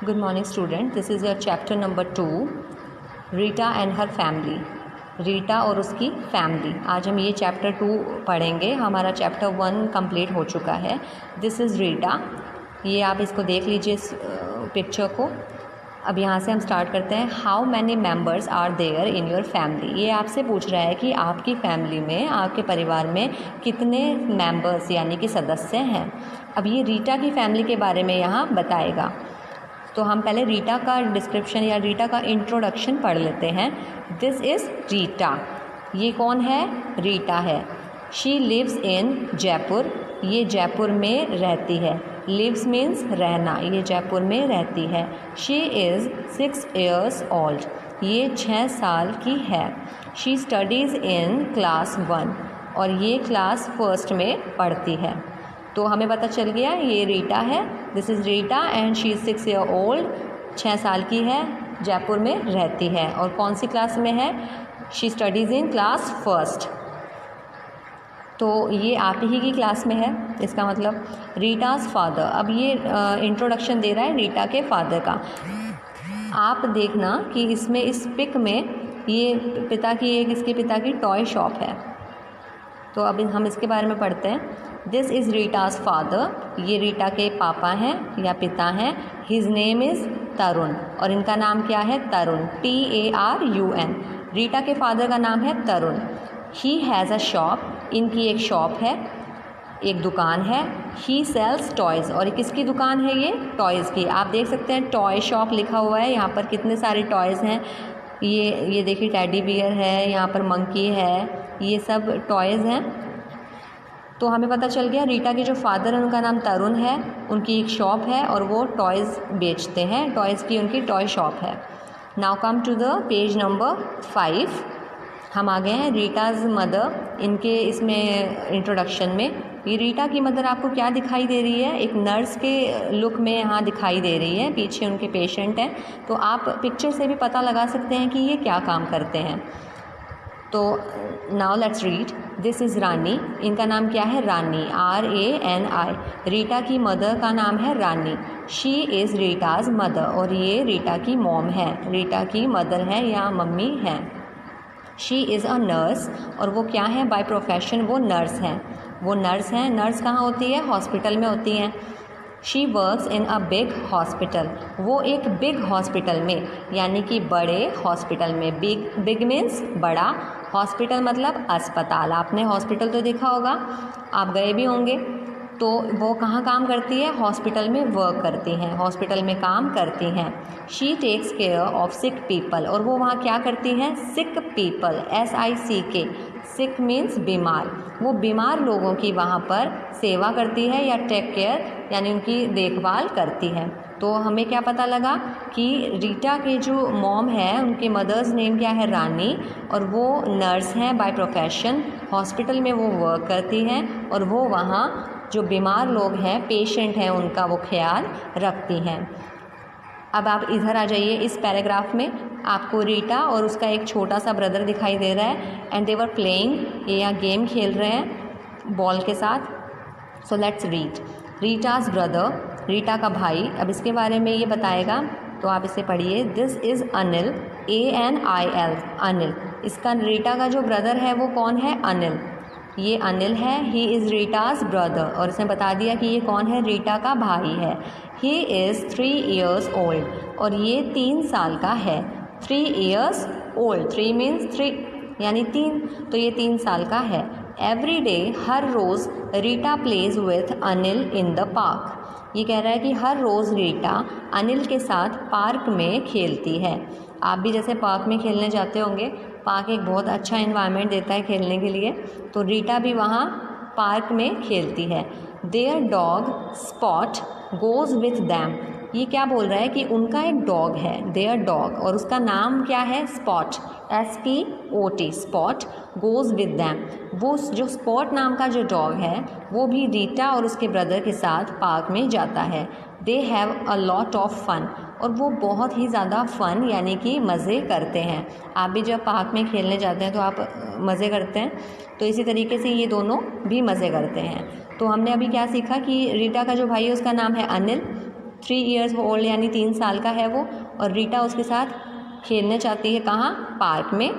Good morning student, this is your chapter number 2, Rita and her family. Rita और उसकी family. आज हम ये चैप्टर 2 पढ़ेंगे। हमारा चैप्टर 1 कंप्लीट हो चुका है। This is Rita. ये आप इसको देख लीजिए इस पिक्चर को। अब यहाँ से हम स्टार्ट करते हैं। How many members are there in your family. ये आपसे पूछ रहा है कि आपकी फैमिली में, आपके परिवार में कितने मेम्बर्स यानी कि सदस्य हैं। अब ये रीटा की फैमिली के बारे में यहाँ बताएगा। तो हम पहले रीटा का डिस्क्रिप्शन या रीटा का इंट्रोडक्शन पढ़ लेते हैं। This is Rita. ये कौन है? रीटा है। She lives in Jaipur. ये जयपुर में रहती है। लिव्स मीन्स रहना। ये जयपुर में रहती है। She is 6 years old। ये 6 साल की है। शी स्टडीज़ इन क्लास 1 और ये क्लास 1 में पढ़ती है। तो हमें पता चल गया ये रीटा है। This is Rita and she is 6 year old। 6 साल की है, जयपुर में रहती है और कौन सी क्लास में है? She studies in class 1। तो ये आप ही की क्लास में है। इसका मतलब रीटाज़ फादर। अब ये इंट्रोडक्शन दे रहा है रीटा के फादर का। आप देखना कि इसमें इस पिक में ये पिता की इसके पिता की टॉय शॉप है। तो अब हम इसके बारे में पढ़ते हैं। This is Rita's father. ये रीटा के पापा हैं या पिता हैं। हिज नेम इज़ तरुण और इनका नाम क्या है? तरुण। TARUN। रीटा के फादर का नाम है तरुण। He has a shop. इनकी एक शॉप है, एक दुकान है। ही सेल्स टॉयज़। और किसकी दुकान है ये? टॉयज़ की। आप देख सकते हैं टॉय शॉप लिखा हुआ है। यहाँ पर कितने सारे टॉयज़ हैं। ये देखिए टेडी बियर है, यहाँ पर मंकी है, ये सब टॉयज़ हैं। तो हमें पता चल गया रीटा के जो फादर हैं उनका नाम तरुण है। उनकी एक शॉप है और वो टॉयज़ बेचते हैं। टॉयज़ की उनकी टॉय शॉप है। Now come to the page number 5। हम आ गए हैं रीटाज़ मदर। इनके इसमें इंट्रोडक्शन में ये रीटा की मदर आपको क्या दिखाई दे रही है? एक नर्स के लुक में यहाँ दिखाई दे रही है। पीछे उनके पेशेंट हैं। तो आप पिक्चर से भी पता लगा सकते हैं कि ये क्या काम करते हैं। तो now let's read. This is Rani. इनका नाम क्या है? रानी। RANI। रीटा की मदर का नाम है रानी। शी इज़ रीटाज़ मदर और ये रीटा की मॉम है। रीटा की मदर है या मम्मी है। शी इज़ अ नर्स और वो क्या है? बाय प्रोफेशन वो नर्स हैं। वो नर्स हैं। नर्स कहाँ होती है? हॉस्पिटल में होती हैं। She works in a big hospital. वो एक बिग हॉस्पिटल में यानी कि बड़े हॉस्पिटल में। बिग मीन्स बड़ा, हॉस्पिटल मतलब अस्पताल। आपने हॉस्पिटल तो देखा होगा, आप गए भी होंगे। तो वो कहाँ काम करती है? हॉस्पिटल में वर्क करती हैं, हॉस्पिटल में काम करती हैं। She takes care of sick people और वो वहाँ क्या करती हैं? Sick people, SICK। Sick means बीमार। वो बीमार लोगों की वहाँ पर सेवा करती है या टेक केयर यानी उनकी देखभाल करती है। तो हमें क्या पता लगा कि रीटा के जो मॉम है उनके मदर्स नेम क्या है? रानी और वो नर्स हैं बाय प्रोफेशन। हॉस्पिटल में वो वर्क करती हैं और वो वहाँ जो बीमार लोग हैं, पेशेंट हैं, उनका वो ख्याल रखती हैं। अब आप इधर आ जाइए। इस पैराग्राफ में आपको रीटा और उसका एक छोटा सा ब्रदर दिखाई दे रहा है एंड दे वर प्लेइंग। ये यहाँ गेम खेल रहे हैं बॉल के साथ। So let's read. Rita's brother. Rita का भाई। अब इसके बारे में ये बताएगा तो आप इसे पढ़िए। This is Anil. ANIL। Anil. इसका रीटा का जो ब्रदर है वो कौन है? अनिल। ये अनिल है। ही इज़ रीटाज़ ब्रदर और इसने बता दिया कि ये कौन है? रीटा का भाई है। ही इज़ 3 years old और ये 3 साल का है। 3 years old। 3 मीन्स 3 यानी 3। तो ये 3 साल का है। एवरी डे हर रोज़ Rita plays with Anil in the park. ये कह रहा है कि हर रोज़ रीटा अनिल के साथ पार्क में खेलती है। आप भी जैसे पार्क में खेलने जाते होंगे, पार्क एक बहुत अच्छा एनवायरनमेंट देता है खेलने के लिए। तो रीटा भी वहाँ पार्क में खेलती है। Their dog Spot goes with them. ये क्या बोल रहा है कि उनका एक डॉग है, देयर डॉग, और उसका नाम क्या है? Spot. SPOT। Spot goes with them. वो जो स्पॉट नाम का जो डॉग है वो भी रीटा और उसके ब्रदर के साथ पार्क में जाता है। They have a lot of fun और वो बहुत ही ज़्यादा फ़न यानी कि मज़े करते हैं। आप भी जब पार्क में खेलने जाते हैं तो आप मज़े करते हैं। तो इसी तरीके से ये दोनों भी मज़े करते हैं। तो हमने अभी क्या सीखा कि रीटा का जो भाई है उसका नाम है अनिल। 3 ईयर्स ओल्ड यानी 3 साल का है वो, और रीटा उसके साथ खेलने जाती है कहाँ, पार्क में।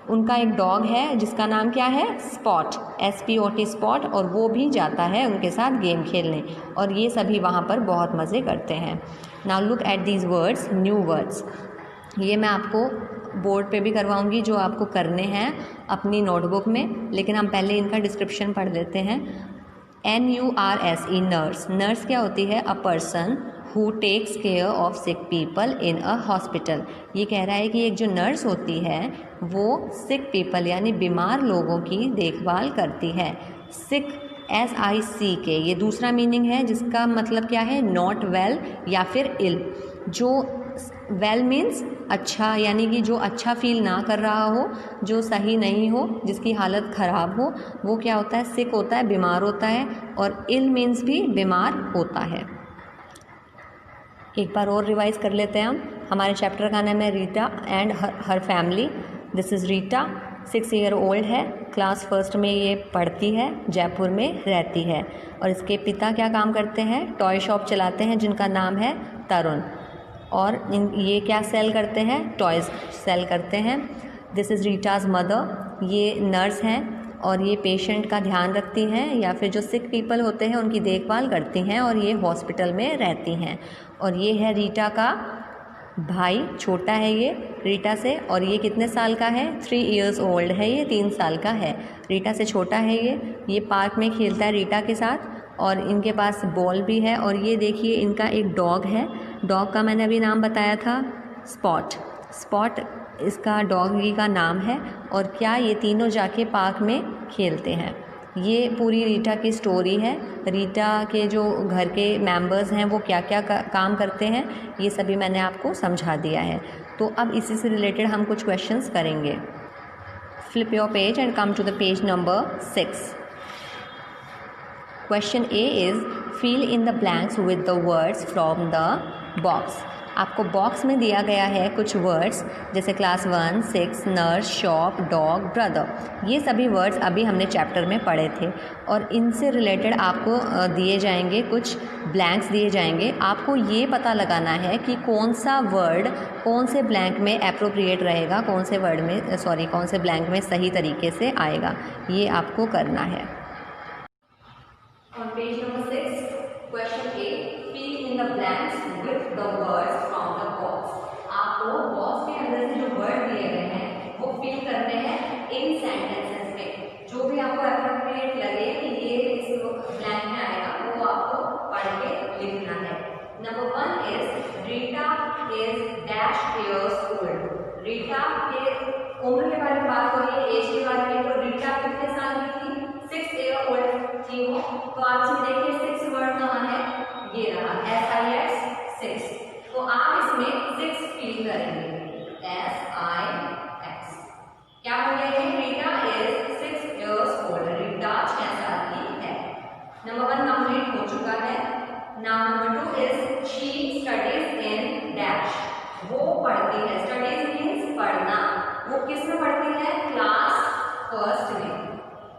उनका एक डॉग है जिसका नाम क्या है, स्पॉट, SPOT स्पॉट, और वो भी जाता है उनके साथ गेम खेलने, और ये सभी वहाँ पर बहुत मज़े करते हैं। Now look at these words, new words. ये मैं आपको बोर्ड पे भी करवाऊंगी जो आपको करने हैं अपनी नोटबुक में, लेकिन हम पहले इनका डिस्क्रिप्शन पढ़ लेते हैं। NURSE nurse. नर्स क्या होती है, a person who takes care of sick people in a hospital. ये कह रहा है कि एक जो नर्स होती है वो सिक पीपल यानी बीमार लोगों की देखभाल करती है। सिक SICK, ये दूसरा मीनिंग है जिसका मतलब क्या है, नॉट वेल या फिर इल। जो वेल मीन्स अच्छा, यानी कि जो अच्छा फील ना कर रहा हो, जो सही नहीं हो, जिसकी हालत ख़राब हो, वो क्या होता है, सिक होता है, बीमार होता है। और इल मीन्स भी बीमार होता है। एक बार और रिवाइज कर लेते हैं हम। हमारे चैप्टर का नाम है Rita and her family. This is Rita, 6 year old है, क्लास फर्स्ट में ये पढ़ती है, जयपुर में रहती है, और इसके पिता क्या काम करते हैं, टॉय शॉप चलाते हैं जिनका नाम है तरुण, और ये क्या सेल करते हैं, टॉयज़ सेल करते हैं। दिस इज़ रीटाज़ मदर, ये नर्स हैं और ये पेशेंट का ध्यान रखती हैं या फिर जो सिक पीपल होते हैं उनकी देखभाल करती हैं, और ये हॉस्पिटल में रहती हैं। और ये है रीटा का भाई, छोटा है ये रीटा से, और ये कितने साल का है, 3 ईयर्स ओल्ड है, ये 3 साल का है, रीटा से छोटा है ये पार्क में खेलता है रीटा के साथ, और इनके पास बॉल भी है। और ये देखिए इनका एक डॉग है, डॉग का मैंने अभी नाम बताया था, स्पॉट। स्पॉट इसका डॉगी का नाम है, और क्या ये तीनों जाके पार्क में खेलते हैं। ये पूरी रीटा की स्टोरी है। रीटा के जो घर के मेंबर्स हैं वो क्या क्या काम करते हैं, ये सभी मैंने आपको समझा दिया है। तो अब इसी से रिलेटेड हम कुछ क्वेश्चंस करेंगे। Flip your page and come to the page number 6। Question A is fill in the blanks with the words from the box. आपको बॉक्स में दिया गया है कुछ वर्ड्स, जैसे class 1, 6, nurse, shop, dog, brother. ये सभी वर्ड्स अभी हमने चैप्टर में पढ़े थे, और इनसे रिलेटेड आपको दिए जाएंगे कुछ ब्लैंक्स दिए जाएंगे। आपको ये पता लगाना है कि कौन सा वर्ड कौन से ब्लैंक में एप्रोप्रिएट रहेगा, कौन से ब्लैंक में सही तरीके से आएगा, ये आपको करना है। On page number 6, question A, fill in the blanks with the words from the box. आपको बॉक्स के अंदर से जो वर्ड दिए गए हैं वो फिल करने हैं इन सेंटेंसेस में। जो भी आपको एप्रोप्रिएट लगे कि ये इस ब्लैंक में आएगा वो आपको पढ़ के लिखना है। Number 1 is Rita is dash years old. Rita के उम्र के बारे में बात हो रही है, एज के बारे में। तो रीटा कितने साल की थी, 6 ईयर ओल्ड थी वो। तो आप देखिए 6 वर्ड कहाँ है, ये रहा, SIX 6। तो आप इसमें 6 फिल करेंगे, SIX। क्या हो गया ये, Rita is 6 years old, Rita 6 साल की है। नंबर 1 कंप्लीट हो चुका है। Now number 2 is she studies in dash. वो पढ़ती है, स्टडीज मीन्स पढ़ना। वो किस में पढ़ती है, क्लास फर्स्ट में।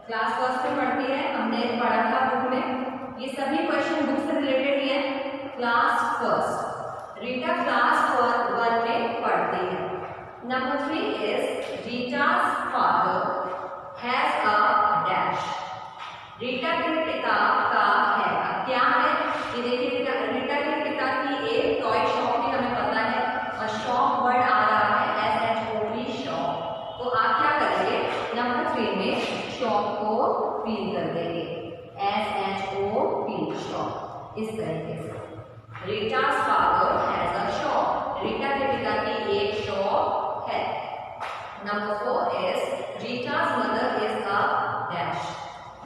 क्लास फर्स्ट में पढ़ती है, हमने पढ़ा था बुक में। ये सभी क्वेश्चन बुक से रिलेटेड ही है। क्लास फर्स्ट, रीटा क्लास 1 में पढ़ती है। Number 3 is Rita's father has a dash। Rita के पिता का है, अब क्या है ये देखिए, रीटा के पिता की एक टॉय शॉप भी हमें पता है, और शॉप वर्ड आ रहा है SHOP शॉप। तो आप क्या करेंगे, नंबर 3 में शॉप को फिल कर देंगे, SHOP शॉप, इस तरीके से। रीटा's father has a shop। Rita के पिता की एक शॉप है। Number 4 is Rita's mother is a dash।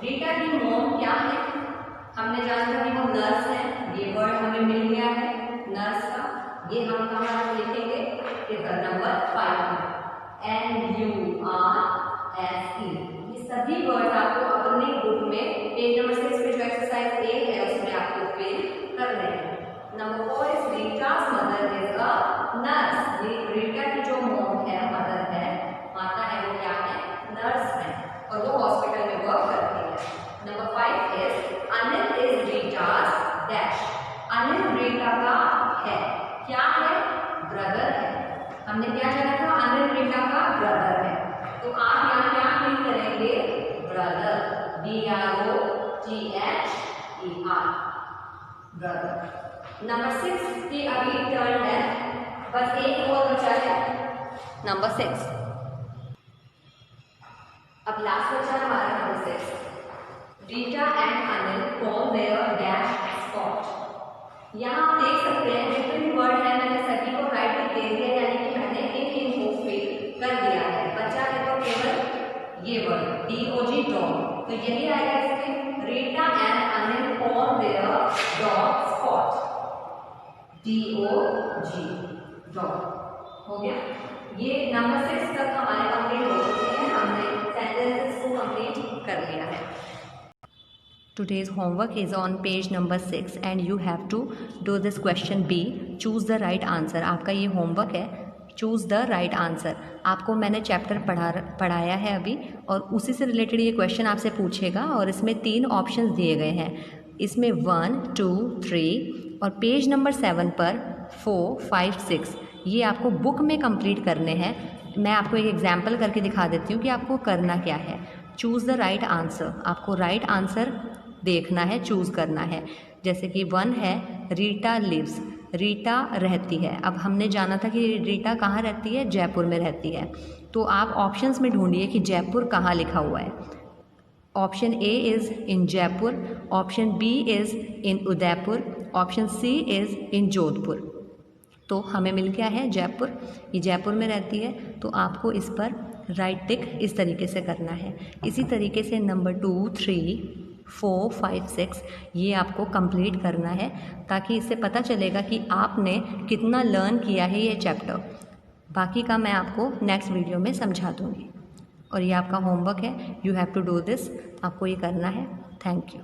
Rita की मॉम क्या है, हमने जाना कि वो नर्स है, ये वर्ड हमें मिल गया है नर्स का। ये हम कहाँ लिखेंगे, नंबर 5 में, NURSE। ये सभी वर्ड आपको अपने बुक में पेज नंबर 6 पे जो एक्सरसाइज A है उसमें आपको फिल करने हैं। Number 4 is Rita's mother is a nurse। Rita की जो मॉम है, मदर है, माता है, वो क्या है, नर्स है, और वो हॉस्पिटल में वर्क करती है। Number 5 is Anil is Rita's dash. Anil Rita का हमने क्या जाना था, अनिल रीटा का ब्रदर है, तो आप यहाँ क्या फील करेंगे, ब्रदर, BROTHER, ब्रदर। नंबर 6 की अभी टर्न है, बस एक और बचा है, नंबर 6। अब लास्ट बचा हमारा number 6। Rita and Anil call their dash Spot. यहाँ आप देख सकते हैं जितने भी वर्ड है मैंने सभी को राइट दे दिया, यानी कि मैंने इन को फिल कर दिया है। बचा है तो केवल ये वर्ड DOG, डॉग। तो यही आएगा इसमें, Rita and Anil call their dog Spot, DOG, dog. हो गया, ये नंबर 6 तक हमारे कंप्लीट हो चुके हैं, हमने सेंटेंसेस को कंप्लीट कर लिया है। Today's homework is on page number 6 and you have to do this question B. Choose the right answer. आपका ये होमवर्क है, चूज़ द राइट आंसर। आपको मैंने चैप्टर पढ़ाया है अभी, और उसी से रिलेटेड ये क्वेश्चन आपसे पूछेगा, और इसमें 3 ऑप्शंस दिए गए हैं, इसमें 1, 2, 3, और पेज नंबर 7 पर 4, 5, 6 ये आपको बुक में कंप्लीट करने हैं। मैं आपको एक एग्जाम्पल करके दिखा देती हूँ कि आपको करना क्या है। चूज़ द राइट आंसर, आपको राइट आंसर देखना है, चूज़ करना है। जैसे कि 1 है, रीटा लिव्स, रीटा रहती है। अब हमने जाना था कि रीटा कहाँ रहती है, जयपुर में रहती है, तो आप ऑप्शंस में ढूंढिए कि जयपुर कहाँ लिखा हुआ है। Option A is in Jaipur, option B is in Udaipur, option C is in Jodhpur. तो हमें मिल गया है जयपुर, ये जयपुर में रहती है, तो आपको इस पर राइट टिक इस तरीके से करना है। इसी तरीके से नंबर 2, 3, 4, 5, 6 ये आपको कंप्लीट करना है, ताकि इससे पता चलेगा कि आपने कितना लर्न किया है ये चैप्टर। बाकी का मैं आपको नेक्स्ट वीडियो में समझा दूँगी। और ये आपका होमवर्क है, you have to do this, आपको ये करना है। Thank you.